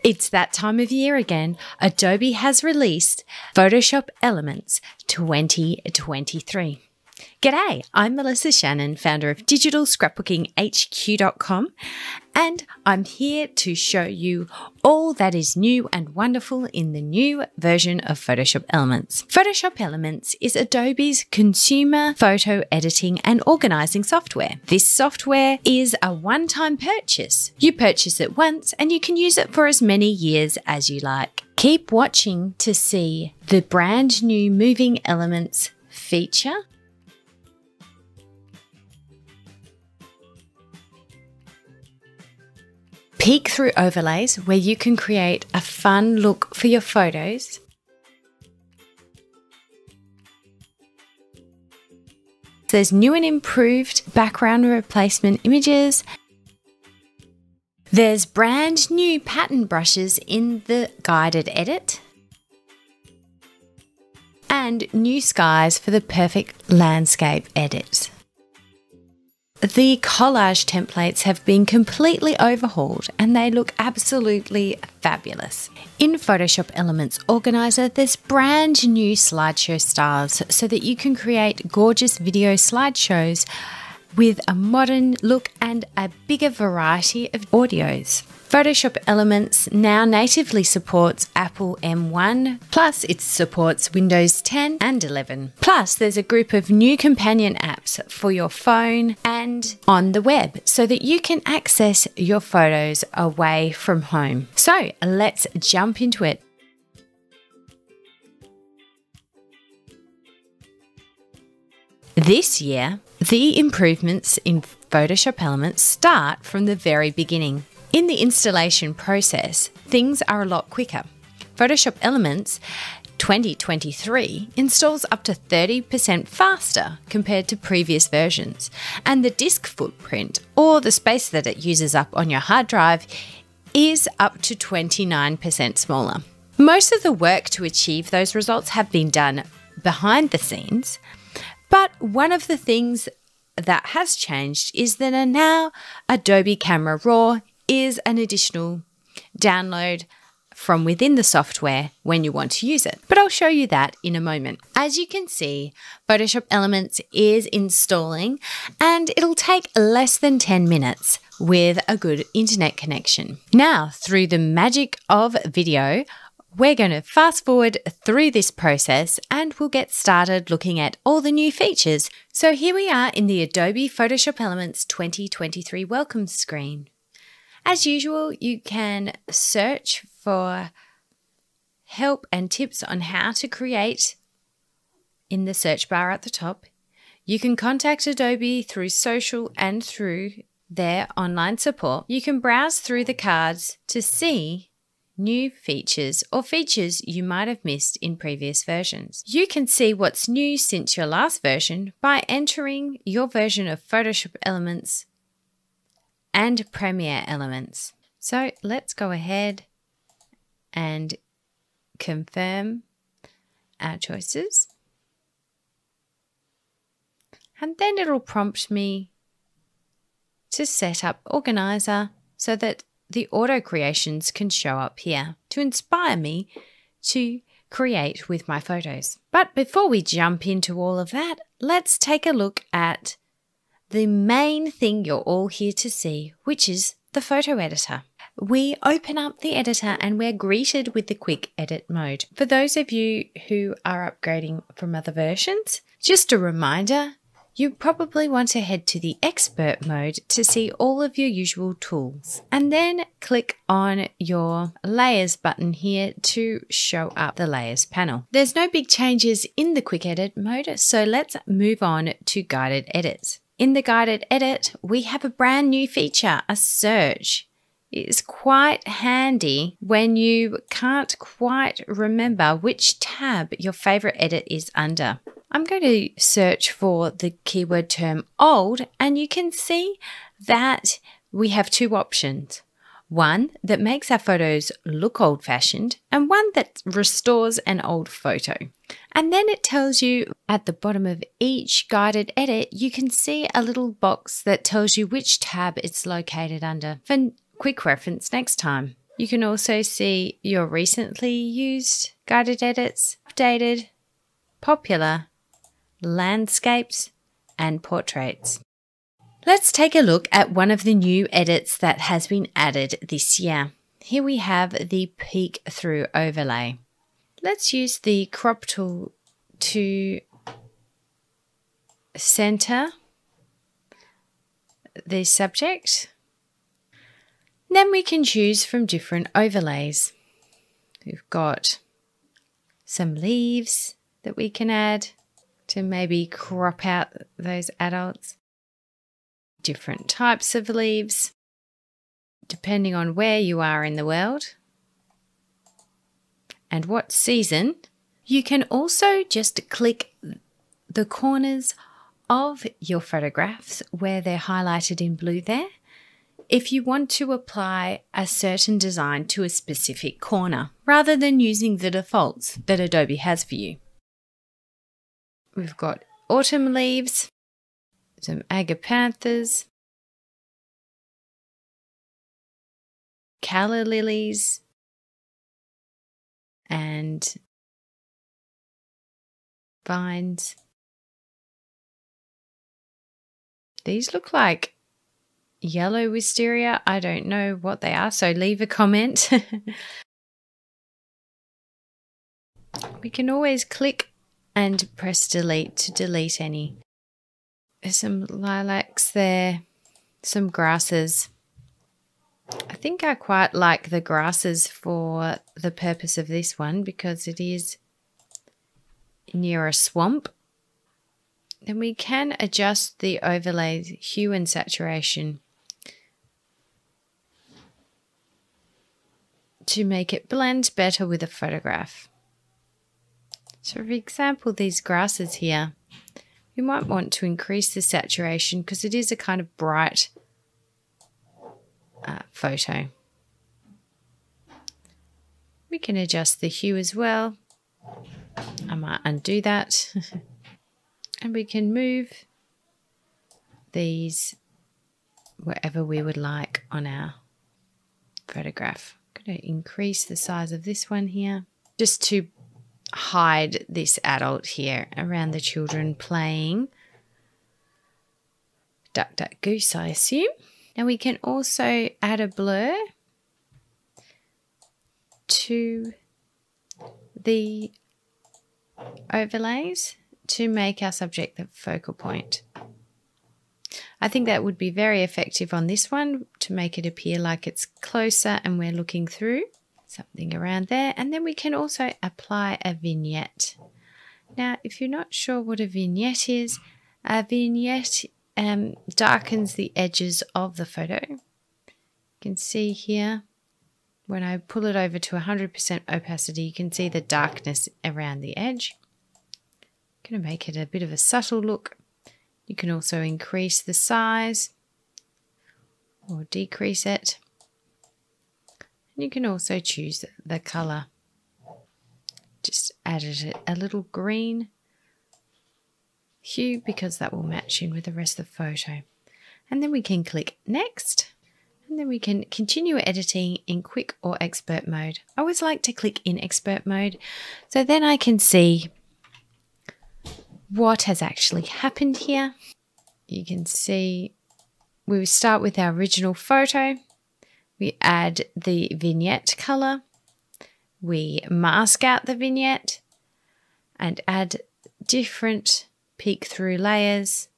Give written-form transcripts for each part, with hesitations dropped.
It's that time of year again. Adobe has released Photoshop Elements 2023. G'day, I'm Melissa Shannon, founder of digitalscrapbookinghq.com, and I'm here to show you all that is new and wonderful in the new version of Photoshop Elements. Photoshop Elements is Adobe's consumer photo editing and organizing software. This software is a one-time purchase. You purchase it once and you can use it for as many years as you like. Keep watching to see the brand new Moving Elements feature. Peek through overlays where you can create a fun look for your photos. There's new and improved background replacement images. There's brand new pattern brushes in the guided edit. And new skies for the perfect landscape edit. The collage templates have been completely overhauled and they look absolutely fabulous. In Photoshop Elements Organizer, there's brand new slideshow styles so that you can create gorgeous video slideshows with a modern look and a bigger variety of audios. Photoshop Elements now natively supports Apple M1, plus it supports Windows 10 and 11. Plus, there's a group of new companion apps for your phone and on the web so that you can access your photos away from home. So let's jump into it. This year, the improvements in Photoshop Elements start from the very beginning. In the installation process, things are a lot quicker. Photoshop Elements 2023 installs up to 30% faster compared to previous versions, and the disk footprint, or the space that it uses up on your hard drive, is up to 29% smaller. Most of the work to achieve those results have been done behind the scenes, but one of the things that has changed is that now Adobe Camera Raw is an additional download from within the software when you want to use it. But I'll show you that in a moment. As you can see, Photoshop Elements is installing and it'll take less than 10 minutes with a good internet connection. Now, through the magic of video, we're going to fast forward through this process and we'll get started looking at all the new features. So here we are in the Adobe Photoshop Elements 2023 welcome screen. As usual, you can search for help and tips on how to create in the search bar at the top. You can contact Adobe through social and through their online support. You can browse through the cards to see new features or features you might have missed in previous versions. You can see what's new since your last version by entering your version of Photoshop Elements and Premiere Elements. So let's go ahead and confirm our choices. And then it'll prompt me to set up Organizer so that the auto creations can show up here to inspire me to create with my photos. But before we jump into all of that, let's take a look at the main thing you're all here to see, which is the photo editor. We open up the editor and we're greeted with the quick edit mode. For those of you who are upgrading from other versions, just a reminder, you probably want to head to the expert mode to see all of your usual tools and then click on your layers button here to show up the layers panel. There's no big changes in the quick edit mode, so let's move on to guided edits. In the guided edit, we have a brand new feature, a search. It's quite handy when you can't quite remember which tab your favorite edit is under. I'm going to search for the keyword term old, and you can see that we have two options. One that makes our photos look old-fashioned and one that restores an old photo. And then it tells you at the bottom of each guided edit, you can see a little box that tells you which tab it's located under for quick reference next time. You can also see your recently used guided edits, updated, popular, landscapes, and portraits. Let's take a look at one of the new edits that has been added this year. Here we have the peek through overlay. Let's use the crop tool to center the subject. Then we can choose from different overlays. We've got some leaves that we can add to maybe crop out those adults. Different types of leaves, depending on where you are in the world and what season. You can also just click the corners of your photographs where they're highlighted in blue there if you want to apply a certain design to a specific corner rather than using the defaults that Adobe has for you. We've got autumn leaves, some agapanthus, calla lilies, and vines. These look like yellow wisteria. I don't know what they are, so leave a comment. We can always click and press delete to delete any. There's some lilacs there, some grasses. I think I quite like the grasses for the purpose of this one because it is near a swamp. Then we can adjust the overlay hue and saturation to make it blend better with a photograph. So for example, these grasses here, you might want to increase the saturation because it is a kind of bright photo. We can adjust the hue as well. I might undo that. And we can move these wherever we would like on our photograph. I'm going to increase the size of this one here just to hide this adult here around the children playing duck, duck, goose, I assume. Now we can also add a blur to the overlays to make our subject the focal point. I think that would be very effective on this one to make it appear like it's closer and we're looking through. Something around there. And then we can also apply a vignette. Now, if you're not sure what a vignette is darkens the edges of the photo. You can see here, when I pull it over to 100% opacity, you can see the darkness around the edge. I'm going to make it a bit of a subtle look. You can also increase the size or decrease it. You can also choose the color. Just added a little green hue because that will match in with the rest of the photo. And then we can click next. And then we can continue editing in quick or expert mode. I always like to click in expert mode so then I can see what has actually happened here. You can see we start with our original photo. We add the vignette color, we mask out the vignette and add different peek through layers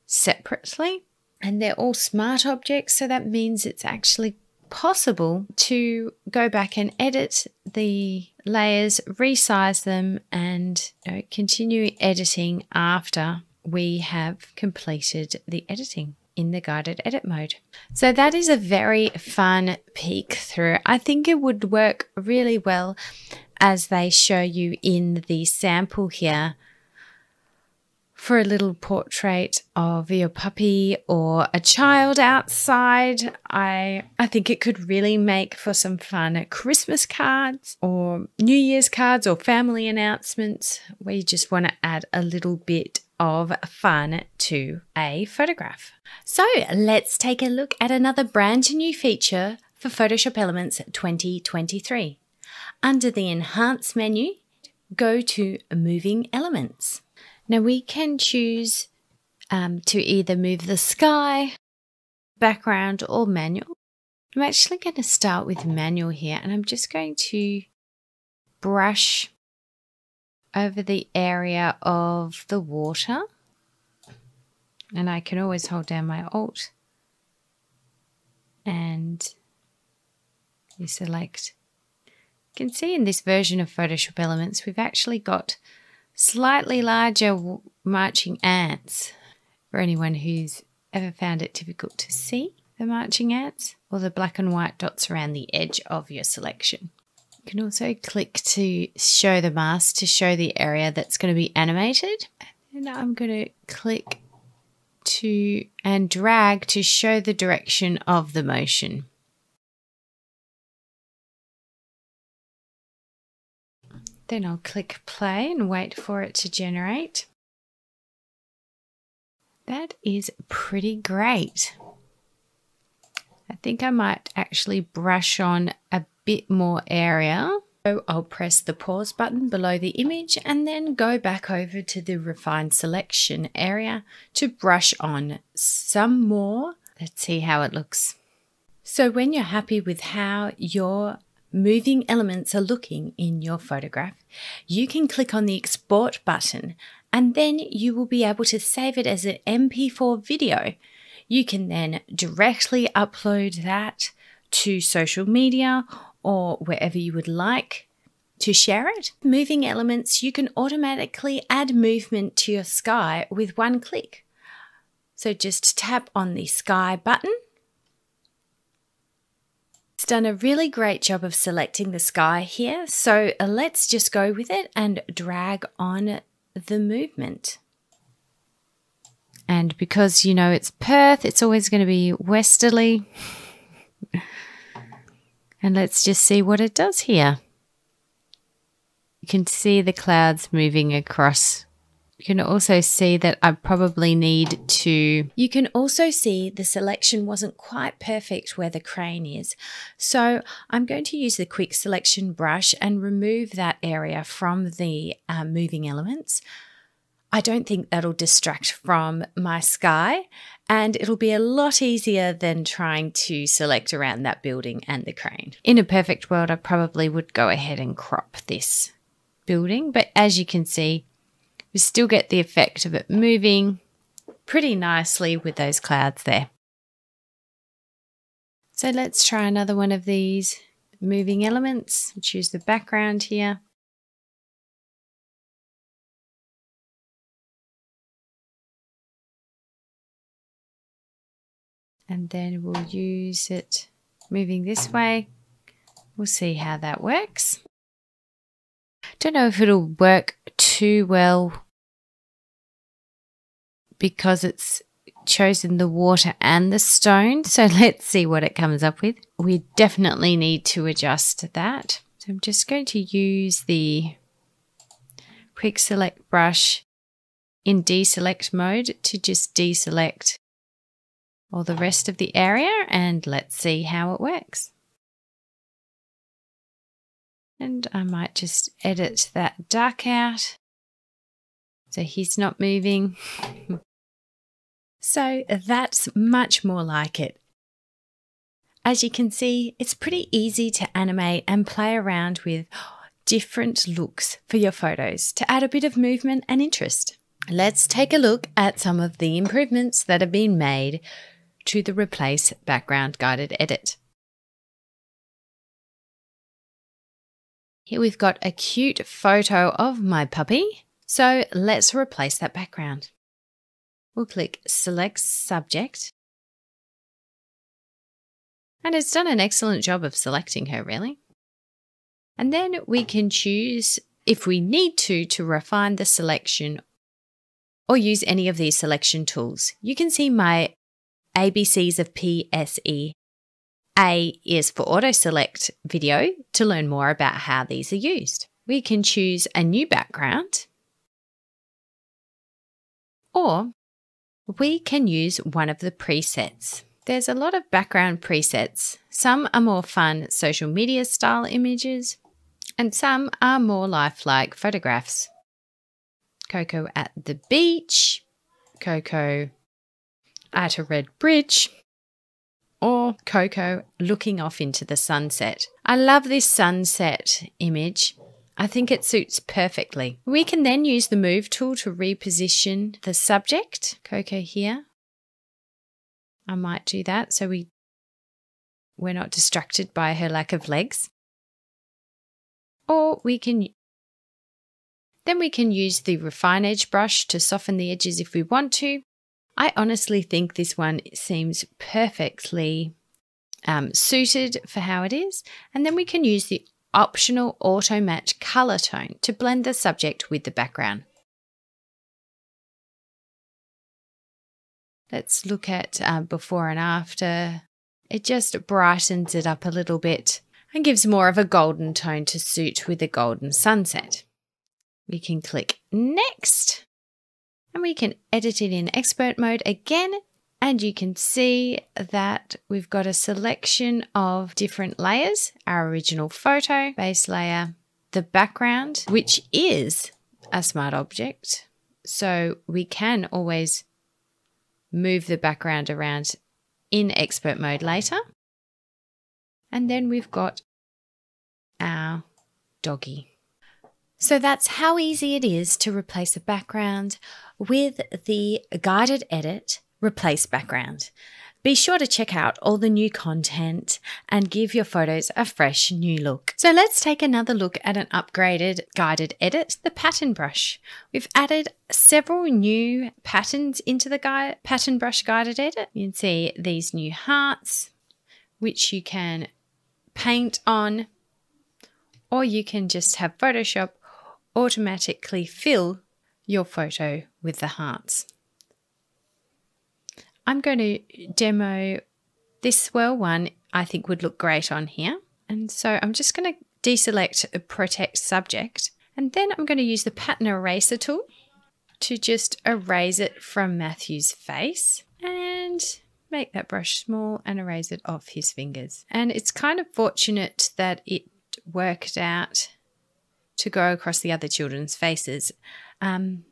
separately. And they're all smart objects, so that means it's actually possible to go back and edit the layers, resize them and continue editing after we have completed the editing in the guided edit mode. So that is a very fun peek through. I think it would work really well as they show you in the sample here for a little portrait of your puppy or a child outside. I think it could really make for some fun Christmas cards or New Year's cards or family announcements where you just want to add a little bit of fun to a photograph. So let's take a look at another brand new feature for Photoshop Elements 2023. Under the Enhance menu, go to Moving Elements. Now we can choose to either move the sky, background, or manual. I'm actually going to start with manual here, and I'm just going to brush over the area of the water. And I can always hold down my Alt and you select. You can see in this version of Photoshop Elements, we've actually got slightly larger marching ants. For anyone who's ever found it difficult to see the marching ants, or the black and white dots around the edge of your selection. You can also click to show the mask to show the area that's going to be animated. And I'm going to click to and drag to show the direction of the motion. Then I'll click play and wait for it to generate. That is pretty great. I think I might actually brush on a bit more area. So I'll press the pause button below the image and then go back over to the refine selection area to brush on some more. Let's see how it looks. So when you're happy with how your moving elements are looking in your photograph, you can click on the export button and then you will be able to save it as an MP4 video. You can then directly upload that to social media or wherever you would like to share it. Moving elements, you can automatically add movement to your sky with one click. So just tap on the sky button. It's done a really great job of selecting the sky here. So let's just go with it and drag on the movement. And because you know it's Perth, it's always going to be westerly. And let's just see what it does here. You can see the clouds moving across. You can also see that I probably need to... You can also see the selection wasn't quite perfect where the crane is. So I'm going to use the quick selection brush and remove that area from the moving elements. I don't think that'll distract from my sky, and it'll be a lot easier than trying to select around that building and the crane. In a perfect world, I probably would go ahead and crop this building, but as you can see, we still get the effect of it moving pretty nicely with those clouds there. So let's try another one of these moving elements. Choose the background here. And then we'll use it moving this way. We'll see how that works. Don't know if it'll work too well because it's chosen the water and the stone. So let's see what it comes up with. We definitely need to adjust that. So I'm just going to use the quick select brush in deselect mode to just deselect all the rest of the area, and let's see how it works. And I might just edit that dark out so he's not moving. So that's much more like it. As you can see, it's pretty easy to animate and play around with different looks for your photos to add a bit of movement and interest. Let's take a look at some of the improvements that have been made to the Replace Background Guided Edit. Here we've got a cute photo of my puppy, so let's replace that background. We'll click Select Subject, and it's done an excellent job of selecting her really. And then we can choose, if we need to refine the selection or use any of these selection tools. You can see my ABCs of PSE. A is for Autoselect video to learn more about how these are used. We can choose a new background, or we can use one of the presets. There's a lot of background presets. Some are more fun social media style images, and some are more lifelike photographs. Coco at the beach, Coco at a red bridge, or Coco looking off into the sunset. I love this sunset image. I think it suits perfectly. We can then use the move tool to reposition the subject. Coco here. I might do that so we're not distracted by her lack of legs. Or we can use the refine edge brush to soften the edges if we want to. I honestly think this one seems perfectly suited for how it is. And then we can use the optional auto match color tone to blend the subject with the background. Let's look at before and after. It just brightens it up a little bit and gives more of a golden tone to suit with the golden sunset. We can click next and we can edit it in expert mode again, and you can see that we've got a selection of different layers. Our original photo, base layer, the background, which is a smart object, so we can always move the background around in expert mode later. And then we've got our doggy. So that's how easy it is to replace a background with the guided edit Replace Background. Be sure to check out all the new content and give your photos a fresh new look. So let's take another look at an upgraded guided edit, the pattern brush. We've added several new patterns into the pattern brush guided edit. You can see these new hearts, which you can paint on, or you can just have Photoshop automatically fill your photo with the hearts. I'm going to demo this swirl one. I think would look great on here. And so I'm just going to deselect Protect Subject. And then I'm going to use the Pattern Eraser tool to just erase it from Matthew's face and make that brush small and erase it off his fingers. And it's kind of fortunate that it worked out to go across the other children's faces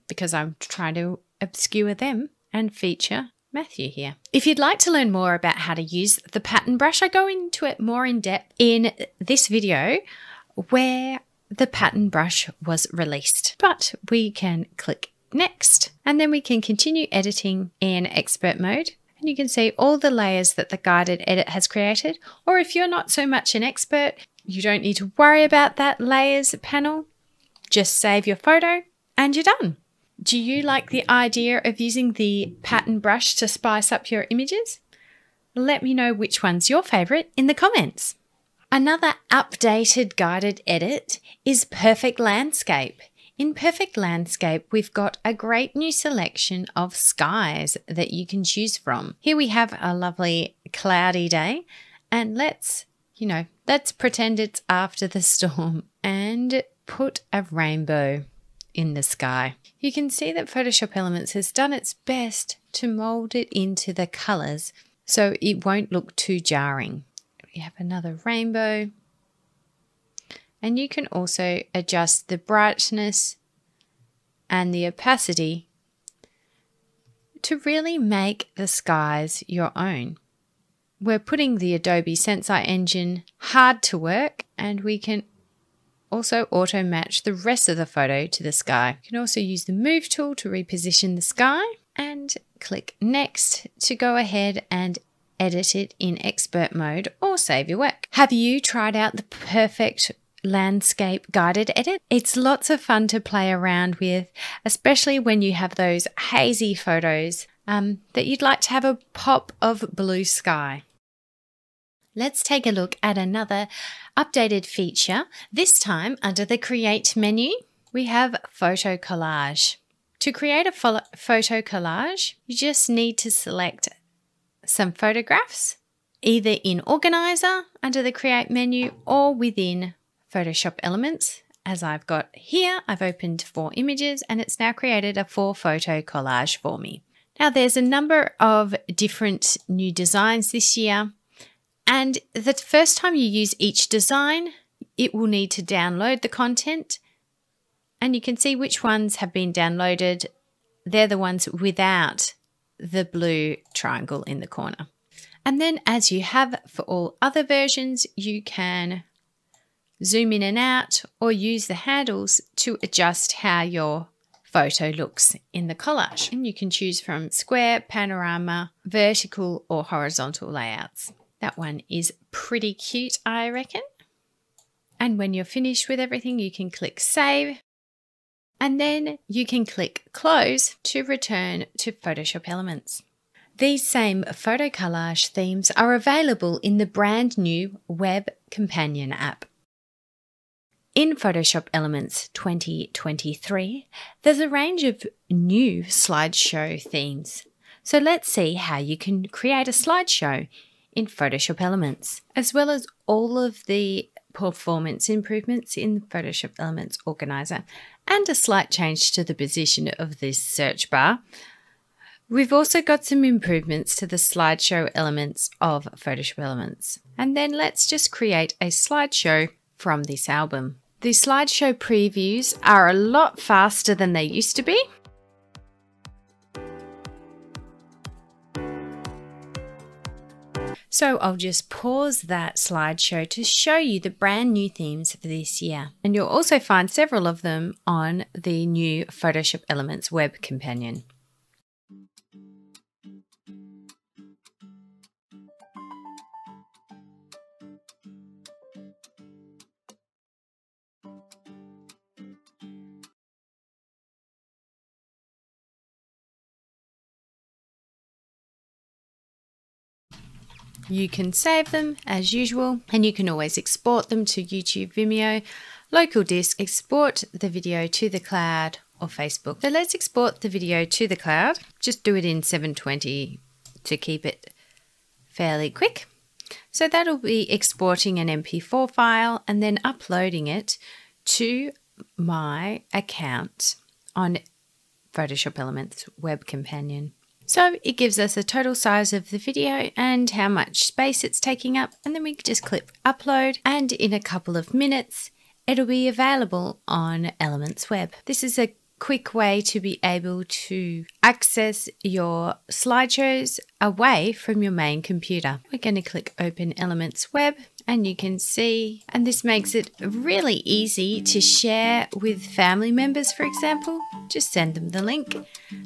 because I'm trying to obscure them and feature Matthew here. If you'd like to learn more about how to use the pattern brush, I go into it more in depth in this video where the pattern brush was released. But we can click next and then we can continue editing in expert mode. And you can see all the layers that the guided edit has created. Or if you're not so much an expert, you don't need to worry about that layers panel. Just save your photo and you're done. Do you like the idea of using the pattern brush to spice up your images? Let me know which one's your favourite in the comments. Another updated guided edit is Perfect Landscape. In Perfect Landscape, we've got a great new selection of skies that you can choose from. Here we have a lovely cloudy day, and let's pretend it's after the storm and put a rainbow in the sky. You can see that Photoshop Elements has done its best to mold it into the colors so it won't look too jarring. We have another rainbow, and you can also adjust the brightness and the opacity to really make the skies your own. We're putting the Adobe Sensei engine hard to work, and we can also auto match the rest of the photo to the sky. You can also use the move tool to reposition the sky and click next to go ahead and edit it in expert mode or save your work. Have you tried out the Perfect Landscape guided edit? It's lots of fun to play around with, especially when you have those hazy photos that you'd like to have a pop of blue sky. Let's take a look at another updated feature. This time under the Create menu, we have Photo Collage. To create a photo collage, you just need to select some photographs, either in Organizer under the Create menu or within Photoshop Elements. As I've got here, I've opened 4 images and it's now created a 4-photo collage for me. Now there's a number of different new designs this year, and the first time you use each design, it will need to download the content, and you can see which ones have been downloaded. They're the ones without the blue triangle in the corner. And then as you have for all other versions, you can zoom in and out or use the handles to adjust how your photo looks in the collage. And you can choose from square, panorama, vertical or horizontal layouts. That one is pretty cute, I reckon. And when you're finished with everything, you can click Save. And then you can click Close to return to Photoshop Elements. These same photo collage themes are available in the brand new Web Companion app. In Photoshop Elements 2023, there's a range of new slideshow themes. So let's see how you can create a slideshow in Photoshop Elements, as well as all of the performance improvements in the Photoshop Elements Organizer and a slight change to the position of this search bar. We've also got some improvements to the slideshow elements of Photoshop Elements. And then let's just create a slideshow from this album. The slideshow previews are a lot faster than they used to be. So I'll just pause that slideshow to show you the brand new themes for this year. And you'll also find several of them on the new Photoshop Elements Web Companion. You can save them as usual, and you can always export them to YouTube, Vimeo, local disk, export the video to the cloud or Facebook. So let's export the video to the cloud. Just do it in 720 to keep it fairly quick. So that'll be exporting an MP4 file and then uploading it to my account on Photoshop Elements Web Companion. So it gives us a total size of the video and how much space it's taking up, and then we can just click upload, and in a couple of minutes it'll be available on Elements Web. This is a quick way to be able to access your slideshows away from your main computer. We're going to click Open Elements Web, and you can see, and this makes it really easy to share with family members, for example. Just send them the link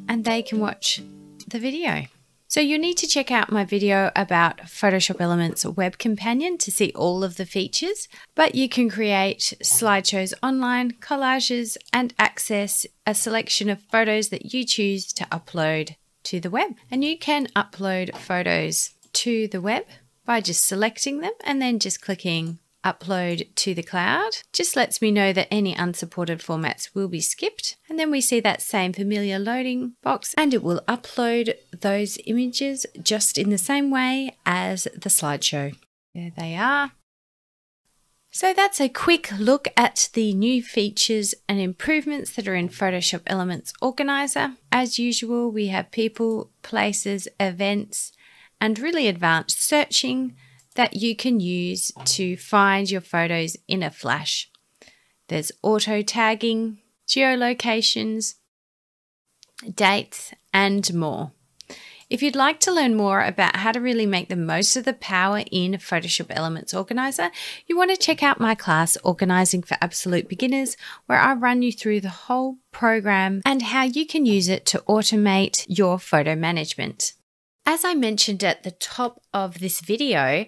and they can watch the video. So you need to check out my video about Photoshop Elements Web Companion to see all of the features, but you can create slideshows online, collages, and access a selection of photos that you choose to upload to the web. And you can upload photos to the web by just selecting them and then just clicking Upload to the cloud. Just lets me know that any unsupported formats will be skipped. And then we see that same familiar loading box, and it will upload those images just in the same way as the slideshow. There they are. So that's a quick look at the new features and improvements that are in Photoshop Elements Organizer. As usual, we have people, places, events, and really advanced searching that you can use to find your photos in a flash. There's auto tagging, geolocations, dates, and more. If you'd like to learn more about how to really make the most of the power in Photoshop Elements Organizer, you want to check out my class, Organizing for Absolute Beginners, where I run you through the whole program and how you can use it to automate your photo management. As I mentioned at the top of this video,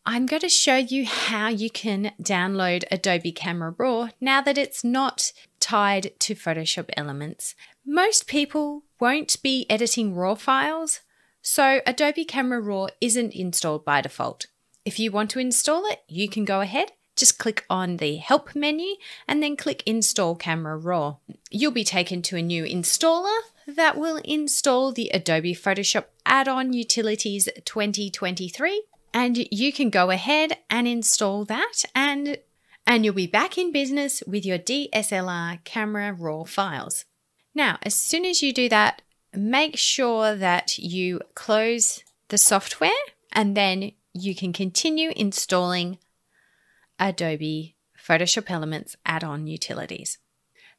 I'm going to show you how you can download Adobe Camera Raw now that it's not tied to Photoshop Elements. Most people won't be editing RAW files, so Adobe Camera Raw isn't installed by default. If you want to install it, you can go ahead, just click on the Help menu and then click Install Camera Raw. You'll be taken to a new installer that will install the Adobe Photoshop add-on Utilities 2023, and you can go ahead and install that, and you'll be back in business with your DSLR camera RAW files. Now, as soon as you do that, make sure that you close the software and then you can continue installing Adobe Photoshop Elements add-on utilities.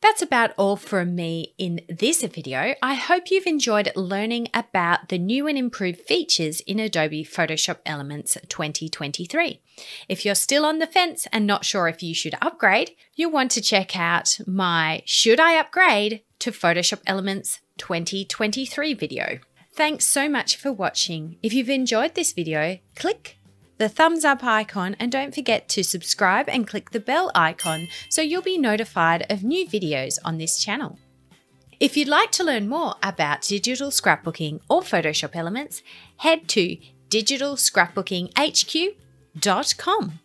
That's about all from me in this video. I hope you've enjoyed learning about the new and improved features in Adobe Photoshop Elements 2023. If you're still on the fence and not sure if you should upgrade, you'll want to check out my Should I Upgrade to Photoshop Elements 2023 video. Thanks so much for watching. If you've enjoyed this video, click the thumbs up icon and don't forget to subscribe and click the bell icon so you'll be notified of new videos on this channel. If you'd like to learn more about digital scrapbooking or Photoshop Elements, head to digitalscrapbookinghq.com.